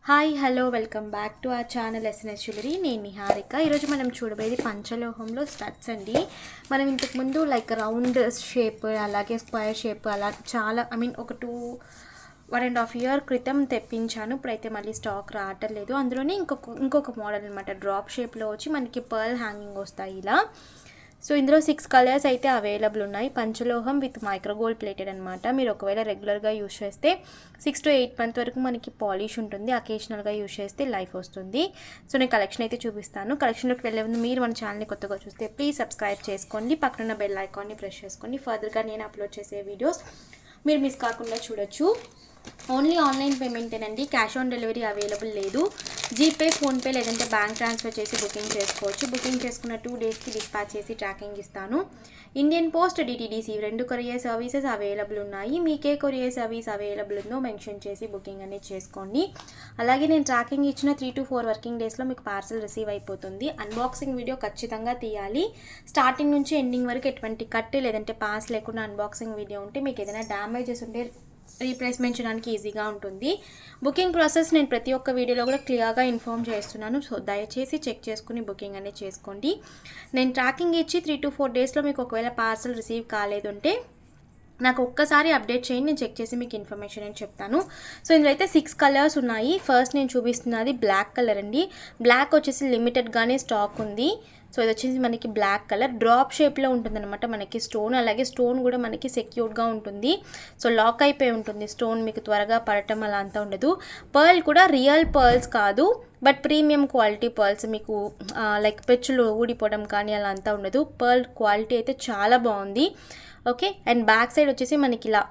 Hi hello welcome back to our channel SNS jewellery. నేను నిహారిక. ఈరోజు మనం చూడబోయేది పంచలోహంలో స్టడ్స్ అండి. మనం ఇంతకుముందు లైక్ రౌండ్ షేప్ అలాగే స్క్వేర్ షేప్ అలా చాలా ఒక 1.5 year క్రితం తెప్పించాను. ఇప్పుడైతే మళ్ళీ స్టాక్ రావట్లేదు. అందులోనే ఇంకొక మోడల్ అనమాట. డ్రాప్ షేప్లో వచ్చి మనకి పర్ల్ హ్యాంగింగ్ వస్తాయి ఇలా. సో ఇందులో 6 కలర్స్ అయితే అవైలబుల్ ఉన్నాయి. పంచలోహం విత్ మైక్రోగోల్డ్ ప్లేటెడ్ అనమాట. మీరు ఒకవేళ రెగ్యులర్గా యూజ్ చేస్తే 6 to 8 months వరకు మనకి పాలిష్ ఉంటుంది. అకేషనల్గా యూజ్ చేస్తే లైఫ్ వస్తుంది. సో నేను కలెక్షన్ అయితే చూపిస్తాను. కలెక్షన్లోకి వెళ్ళే ముందు మీరు మన ఛానల్ని కొత్తగా చూస్తే ప్లీజ్ సబ్స్క్రైబ్ చేసుకోండి. పక్కన బెల్ ఐకాన్ని ప్రెస్ చేసుకోండి. ఫర్దర్గా నేను అప్లోడ్ చేసే వీడియోస్ మీరు మిస్ కాకుండా చూడొచ్చు. ఓన్లీ ఆన్లైన్ పేమెంటేనండి. క్యాష్ ఆన్ డెలివరీ అవైలబుల్ లేదు. జీపే, ఫోన్పే లేదంటే బ్యాంక్ ట్రాన్స్ఫర్ చేసి బుకింగ్ చేసుకోవచ్చు. బుకింగ్ చేసుకున్న 2 daysకి డిస్పాచ్ చేసి ట్రాకింగ్ ఇస్తాను. Indian post, DTDC 2 courier services available ఉన్నాయి. మీకే కొరియర్ సర్వీస్ అవైలబుల్ ఉందో మెన్షన్ చేసి బుకింగ్ అనేది చేసుకోండి. అలాగే నేను ట్రాకింగ్ ఇచ్చిన 3 to 4 working daysలో మీకు పార్సల్ రిసీవ్ అయిపోతుంది. అన్బాక్సింగ్ వీడియో ఖచ్చితంగా తీయాలి. స్టార్టింగ్ నుంచి ఎండింగ్ వరకు ఎటువంటి కట్ లేదంటే పాస్ లేకుండా అన్బాక్సింగ్ వీడియో ఉంటే మీకు ఏదైనా డ్యామేజెస్ ఉంటే రీప్లేస్మెంట్ చేయడానికి ఈజీగా ఉంటుంది. బుకింగ్ ప్రాసెస్ నేను ప్రతి ఒక్క వీడియోలో కూడా క్లియర్గా ఇన్ఫార్మ్ చేస్తున్నాను. సో దయచేసి చెక్ చేసుకుని బుకింగ్ అనేది చేసుకోండి. నేను ట్రాకింగ్ ఇచ్చి 3 to 4 daysలో మీకు ఒకవేళ పార్సల్ రిసీవ్ కాలేదుంటే నాకు ఒక్కసారి అప్డేట్ చేయండి. నేను చెక్ చేసి మీకు ఇన్ఫర్మేషన్ అని చెప్తాను. సో ఇందులో అయితే 6 కలర్స్ ఉన్నాయి. ఫస్ట్ నేను చూపిస్తున్నది బ్లాక్ కలర్ అండి. బ్లాక్ వచ్చేసి లిమిటెడ్గానే స్టాక్ ఉంది. సో ఇది వచ్చేసి మనకి బ్లాక్ కలర్ డ్రాప్ షేప్లో ఉంటుందన్నమాట. మనకి స్టోన్, అలాగే స్టోన్ కూడా మనకి సెక్యూర్డ్గా ఉంటుంది. సో లాక్ అయిపోయి ఉంటుంది. స్టోన్ మీకు త్వరగా పడటం అలా అంతా ఉండదు. పర్ల్ కూడా రియల్ పర్ల్స్ కాదు, బట్ ప్రీమియం క్వాలిటీ పర్ల్స్. మీకు లైక్ పెచ్చులు ఊడిపోవడం కానీ అలా అంతా ఉండదు. పర్ల్ క్వాలిటీ అయితే చాలా బాగుంది. ఓకే, అండ్ బ్యాక్ సైడ్ వచ్చేసి మనకి ఇలా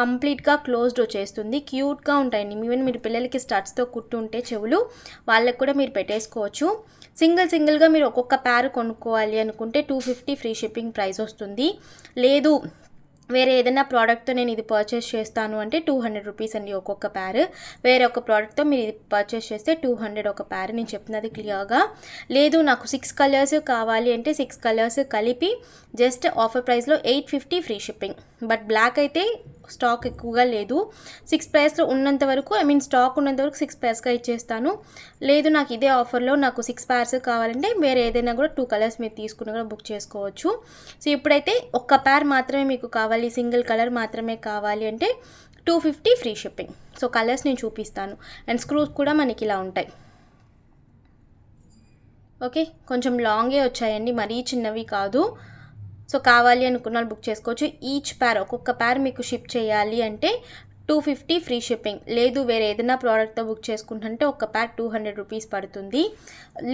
కంప్లీట్గా క్లోజ్డ్ వచ్చేస్తుంది. క్యూట్గా ఉంటాయండి. ఈవెన్ మీరు పిల్లలకి స్టడ్స్తో కుట్టుంటే చెవులు వాళ్ళకి కూడా మీరు పెట్టేసుకోవచ్చు. సింగిల్గా మీరు ఒక్కొక్క ప్యార్ కొనుక్కోవాలి అనుకుంటే 250 ఫ్రీ షిప్పింగ్ ప్రైస్ వస్తుంది. లేదు వేరే ఏదైనా ప్రోడక్ట్తో నేను ఇది పర్చేస్ చేస్తాను అంటే 200 రూపీస్ అండి ఒక్కొక్క ప్యార్. వేరే ఒక ప్రోడక్ట్తో మీరు ఇది పర్చేస్ చేస్తే 200 ఒక ప్యార్. నేను చెప్తున్నది క్లియర్గా. లేదు నాకు 6 కలర్స్ కావాలి అంటే 6 కలర్స్ కలిపి జస్ట్ ఆఫర్ ప్రైస్లో 850 ఫ్రీ షిప్పింగ్. బట్ బ్లాక్ అయితే స్టాక్ ఎక్కువగా లేదు. 6 pairsలో ఉన్నంత వరకు స్టాక్ ఉన్నంత వరకు 6 pairsగా ఇచ్చేస్తాను. లేదు నాకు ఇదే ఆఫర్లో నాకు 6 pairs కావాలంటే వేరే ఏదైనా కూడా 2 కలర్స్ మీరు తీసుకుని కూడా బుక్ చేసుకోవచ్చు. సో ఇప్పుడైతే ఒక్క ప్యార్ మాత్రమే మీకు కావాలి, సింగిల్ కలర్ మాత్రమే కావాలి అంటే 250 ఫ్రీ షిప్పింగ్. సో కలర్స్ నేను చూపిస్తాను. అండ్ స్క్రూస్ కూడా మనకి ఇలా ఉంటాయి. ఓకే, కొంచెం లాంగే వచ్చాయండి, మరీ చిన్నవి కాదు. సో కావాలి అనుకున్న వాళ్ళు బుక్ చేసుకోవచ్చు. ఈచ్ ప్యార్ ఒక్కొక్క ప్యార్ మీకు షిప్ చేయాలి అంటే 250 ఫ్రీ షిప్పింగ్. లేదు వేరే ఏదైనా ప్రోడక్ట్తో బుక్ చేసుకుంటుంటే ఒక ప్యార్ 200 రూపీస్ పడుతుంది.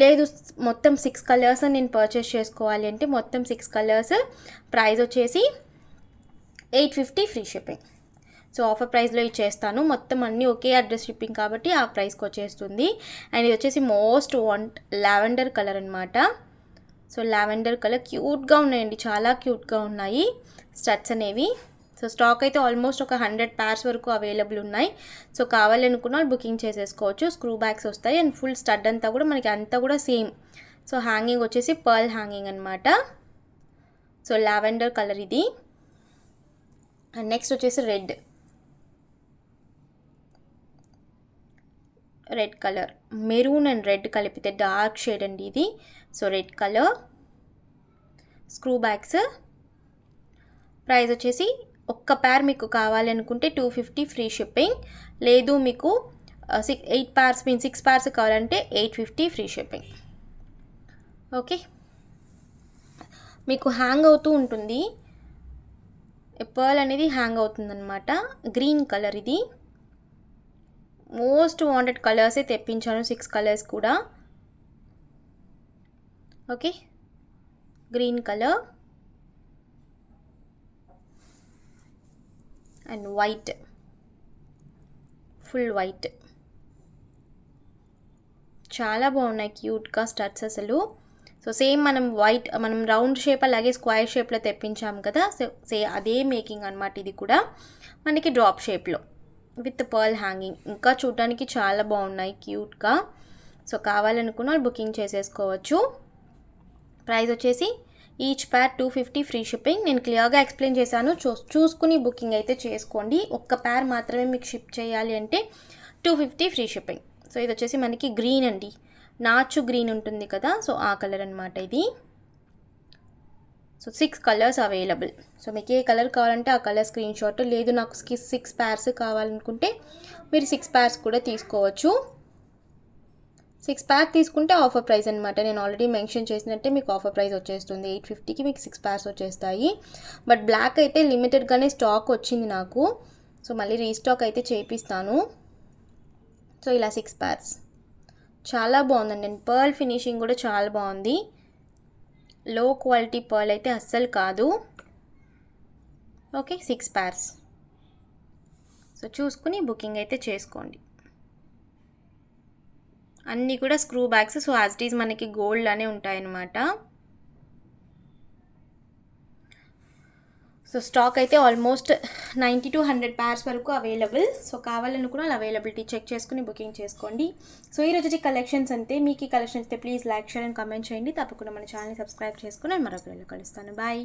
లేదు మొత్తం 6 కలర్స్ నేను పర్చేస్ చేసుకోవాలి అంటే మొత్తం 6 కలర్స్ ప్రైస్ వచ్చేసి 850 ఫ్రీ షిప్పింగ్. సో ఆఫర్ ప్రైస్లో ఇచ్చేస్తాను. మొత్తం అన్నీ ఒకే అడ్రస్ షిప్పింగ్ కాబట్టి ఆ ప్రైస్కి వచ్చేస్తుంది. అండ్ ఇది వచ్చేసి మోస్ట్ లావెండర్ కలర్ అనమాట. సో లావెండర్ కలర్ క్యూట్గా ఉన్నాయండి, చాలా క్యూట్గా ఉన్నాయి స్టడ్స్ అనేవి. సో స్టాక్ అయితే ఆల్మోస్ట్ ఒక 100 pairs వరకు అవైలబుల్ ఉన్నాయి. సో కావాలనుకున్న బుకింగ్ చేసేసుకోవచ్చు. స్క్రూ బ్యాగ్స్ వస్తాయి అండ్ ఫుల్ స్టడ్ అంతా కూడా మనకి అంతా కూడా సేమ్. సో హ్యాంగింగ్ వచ్చేసి పర్ల్ హ్యాంగింగ్ అనమాట. సో లావెండర్ కలర్ ఇది. అండ్ నెక్స్ట్ వచ్చేసి red colour, maroon and red కలిపితే డార్క్ షేడ్ అండి ఇది. So red colour screw bags. Price వచ్చేసి ఒక్క ప్యార్ మీకు కావాలి అనుకుంటే 250 ఫ్రీ షిప్పింగ్. లేదు మీకు 6 pairs కావాలంటే 850 ఫ్రీ షిప్పింగ్. ఓకే, మీకు హ్యాంగ్ అవుతూ ఉంటుంది. పర్ల్ అనేది హ్యాంగ్ అవుతుందన్నమాట. గ్రీన్ కలర్ ఇది. మోస్ట్ వాంటెడ్ కలర్సే తెప్పించాను, 6 కలర్స్ కూడా. Okay, green colour and white, full white. చాలా బాగున్నాయి క్యూట్గా స్టడ్స్ అసలు. సో సేమ్ మనం రౌండ్ షేప్ అలాగే స్క్వేర్ షేప్లో తెప్పించాము కదా, సో అదే మేకింగ్ అనమాట. ఇది కూడా మనకి డ్రాప్ షేప్లో విత్ పర్ల్ హ్యాంగింగ్. ఇంకా చూడడానికి చాలా బాగున్నాయి క్యూట్గా. సో కావాలనుకున్న బుకింగ్ చేసేసుకోవచ్చు. ప్రైస్ వచ్చేసి ఈచ్ ప్యార్ 250 ఫ్రీ షిప్పింగ్. నేను క్లియర్గా ఎక్స్ప్లెయిన్ చేశాను, చూసుకుని బుకింగ్ అయితే చేసుకోండి. ఒక్క ప్యార్ మాత్రమే మీకు షిప్ చేయాలి అంటే 250 ఫ్రీ షిప్పింగ్. సో ఇది వచ్చేసి మనకి గ్రీన్ అండి, నాచు గ్రీన్ ఉంటుంది కదా, సో ఆ కలర్ అనమాట ఇది. So 6 colours available. సో మీకు ఏ కలర్ కావాలంటే ఆ కలర్ స్క్రీన్ షాట్, లేదు నాకు 6 pairs కావాలనుకుంటే మీరు 6 pairs కూడా తీసుకోవచ్చు. 6 pack తీసుకుంటే ఆఫర్ ప్రైస్ అనమాట. నేను ఆల్రెడీ మెన్షన్ చేసినట్టే మీకు ఆఫర్ ప్రైస్ వచ్చేస్తుంది. 850కి మీకు 6 pairs వచ్చేస్తాయి. బట్ బ్లాక్ అయితే లిమిటెడ్గానే స్టాక్ వచ్చింది నాకు. సో మళ్ళీ రీస్టాక్ అయితే చేపిస్తాను. సో ఇలా 6 pairs చాలా బాగుందండి. పర్ల్ ఫినిషింగ్ కూడా చాలా బాగుంది. లో క్వాలిటీ పర్ల్ అయితే అస్సలు కాదు. Okay, 6 pairs. సో చూసుకుని బుకింగ్ అయితే చేసుకోండి. అన్నీ కూడా screw bags. So as it is మనకి గోల్డ్ లానే ఉంటాయన్నమాట. సో స్టాక్ అయితే ఆల్మోస్ట్ 90 to 100 pairs వరకు అవైలబుల్. సో కావాలనుకున్న అవైలబిలిటీ చెక్ చేసుకుని బుకింగ్ చేసుకోండి. సో ఈ రోజు కలెక్షన్స్ అంతే. మీకు ఈ కలెక్షన్స్ అయితే please like, share and comment చేయండి. తప్పకుండా మన ఛానల్ని సబ్స్క్రైబ్ చేసుకుని మరొక వీడియోలో కలుస్తాను. బాయ్.